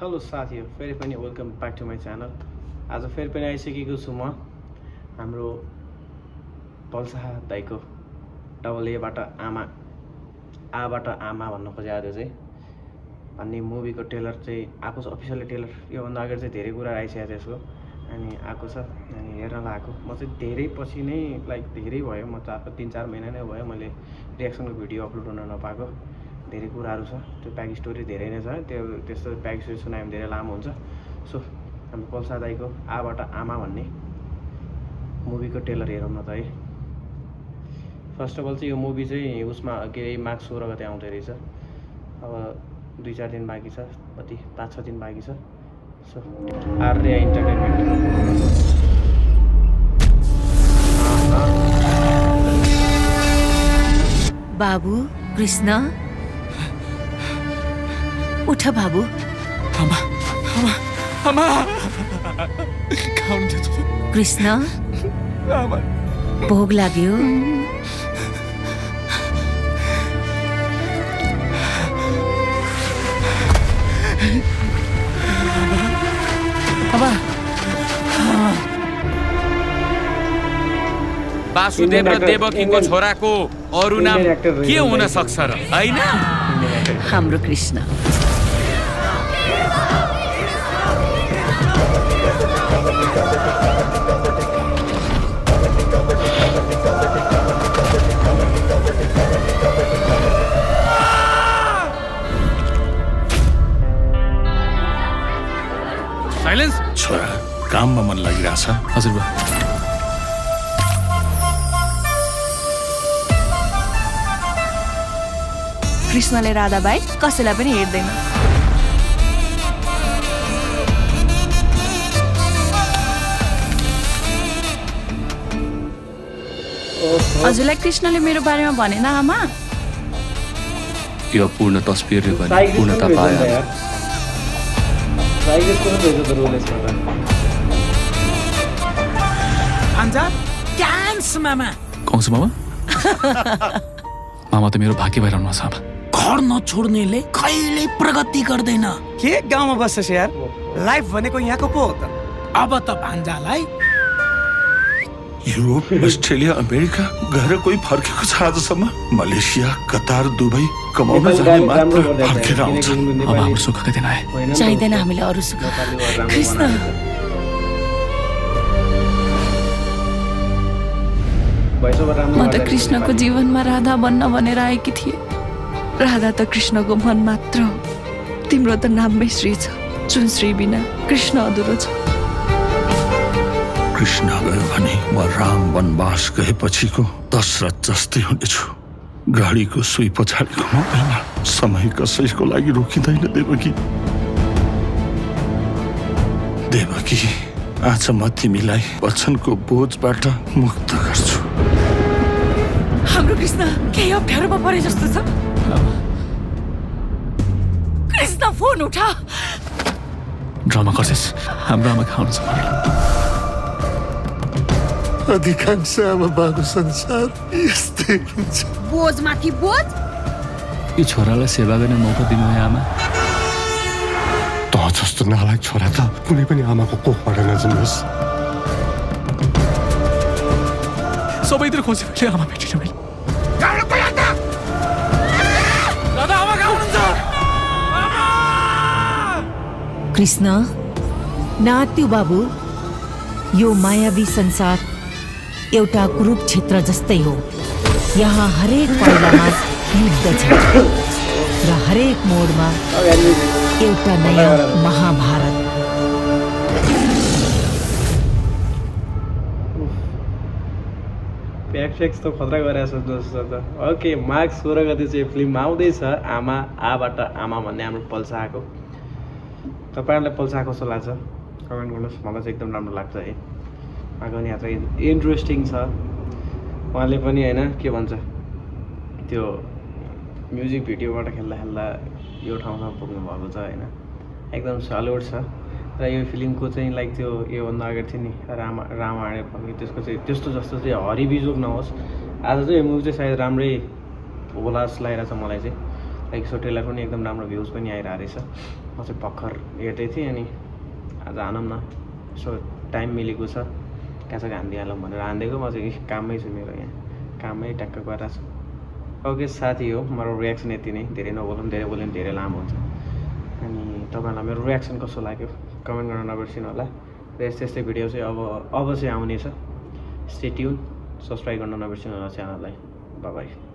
Hello साथीहरु फेरि पनि welcome back to my channel. आज फेरि पनि आइसकेको छु म हाम्रो पल्सा दाइको डबल एबाट आबाट आमा भन्न खोजे आज चाहिँ भन्ने मुभीको ट्रेलर चाहिँ आएको छ। अफिसियल ट्रेलर योभन्दा अगाडि चाहिँ धेरै कुरा आइसकेको छ यसको अनि आएको छ अनि हेर्न लागेको। म चाहिँ धेरै पछि नै धेरै भयो, म 3-4 महिना नै भयो मैले रियाक्सनको भिडियो अपलोड गर्न नपाएको। धेरै कुराहरू छ, त्यो ब्याक स्टोरी धेरै नै छ, त्यस्तो ब्याक स्टोरी सुनायो भने धेरै लामो हुन्छ। सो हाम्रो पल्सा दाइको आबाट आमा भन्ने मुभीको ट्रेलर हेरौँ न त है। फर्स्ट अफ अल चाहिँ यो मुभी चाहिँ उसमा के अरे मार्च 16 गते आउँदै रहेछ। अब 2-4 दिन बाँकी छ, कति 5-6 दिन बाँकी छ। सो आर्या इन्टरटेनमेन्ट बाबू कृष्ण उठ बाबू। आमा आमा आमा खाउन दे त कृष्ण आमा भोग लाग्यो। आमा वासुदेव र देवकीको छोराको अरु नाम के हुन सक्छ र हैन? हाम्रो कृष्ण साइलेन्स। छोरा काममा मन लागिरहेछ। हजुर बा। कृष्णले राधा बाहेक कसैलाई पनि हेर्दैन। हजुरलाई कृष्णले मेरो बारेमा भनेन आमा? यो पूर्ण तस्बिरले पनि पूर्णता पायो। कौन्सु मामा मामा त मेरो भाग्य भइरहनु छ। घर नछोड्नेले कहिले प्रगति गर्दैन। के गाउँमा बस्छस् यार? लाइफ भनेको यहाँको पो हो त। अब त भान्जालाई युरोप, अस्ट्रेलिया, अमेरिका गएर कोही फर्केको छ आजसम्म? मलेसिया, कतार, दुबई कमाउन जाने मात्र फर्केर आउँछ। अब हाम्रो सुखका दिन आए। चाहिँदैन हामीले अरू सुख। कृष्ण म त कृष्णको जीवनमा राधा बन्न भनेर आएकी थिएँ। राधा त कृष्णको मन मात्र हो। तिम्रो त नाममै श्री छ, जुन श्री बिना कृष्ण अधुरो छ। कृष्ण गयो भने म राम वनवास गएपछिको दशरथ जस्तै हुनेछु। गाडीको सुई पछाडि घुमाउँदैन, समय कसैको लागि रोकिँदैन। देवकी आज म तिमीलाई वचनको बोझबाट मुक्त गर्छु। हाम्रो कृष्ण केही अप्ठ्यारोमा परे जस्तो छ। कृष्ण फोन उठा। ड्रामा गर्छस्, हाम्रो आमा खाउनु छ। अधिकांश आमा बाबु संसार यस्तै हुन्छ। बोझ माथि बोझ। यो छोरालाई सेवा गर्ने मौका दिनु है आमा। त जस्तो नालायक छोरा त कुनै पनि आमाको कोखबाट नजन्मोस्। सबैतिर खोजे मैले आमा भेटिन मैले। कृष्ण नात्यु बाबु, यो मायावी संसार एउटा कुरुक्षेत्र जस्तै हो। यहाँ हरेक पाइलामा युद्ध छ र हरेक मोडमा एउटा नयाँ महाभारत। प्याक्स त खतरा गरेर सोच्नुहोस् त। ओके, मार्च 16 गते चाहिँ फिल्म आउँदैछ आबाट आमा भन्ने हाम्रो पल्साको। तपाईँहरूलाई पल्सा कस्तो लाग्छ कमेन्ट गर्नुहोस्। मलाई चाहिँ एकदम राम्रो लाग्छ है। आगामी यात्रा इन्ट्रेस्टिङ छ। उहाँले पनि होइन के भन्छ त्यो म्युजिक भिडियोबाट खेल्दा यो ठाउँमा पुग्नु भएको छ होइन। एकदम सल्युट छ। र यो फिल्मको चाहिँ त्यो योभन्दा अगाडि थियो नि रामायण भन्ने, त्यसको चाहिँ त्यस्तो जस्तो चाहिँ हरिबिजोग नहोस्। आज चाहिँ यो मुभी चाहिँ सायद राम्रै होला जस्तो लागिरहेछ मलाई चाहिँ। लाइक सो ट्रेलर पनि एकदम राम्रो भ्युज पनि आइरहेको रहेछ। म चाहिँ भर्खर हेर्दै थिएँ अनि आज हानौँ न यसो टाइम मिलेको छ कहाँ हानिदिइहालौँ भनेर हानिदिएको म चाहिँ काममै छु मेरो यहाँ काममै ट्याक्क गरेर छु ओके साथी हो मेरो रियाक्सन यति नै धेरै नबोलौँ धेरै बोल्यो भने धेरै लामो हुन्छ अनि तपाईँहरूलाई मेरो रियाक्सन कस्तो लाग्यो कमेन्ट गर्न नबिर्सिनु होला र यस्तै यस्तै भिडियो चाहिँ अब चाहिँ आउनेछ स्टे ट्युन सब्सक्राइब गर्न नबिर्सिनु होला च्यानललाई बाई बाई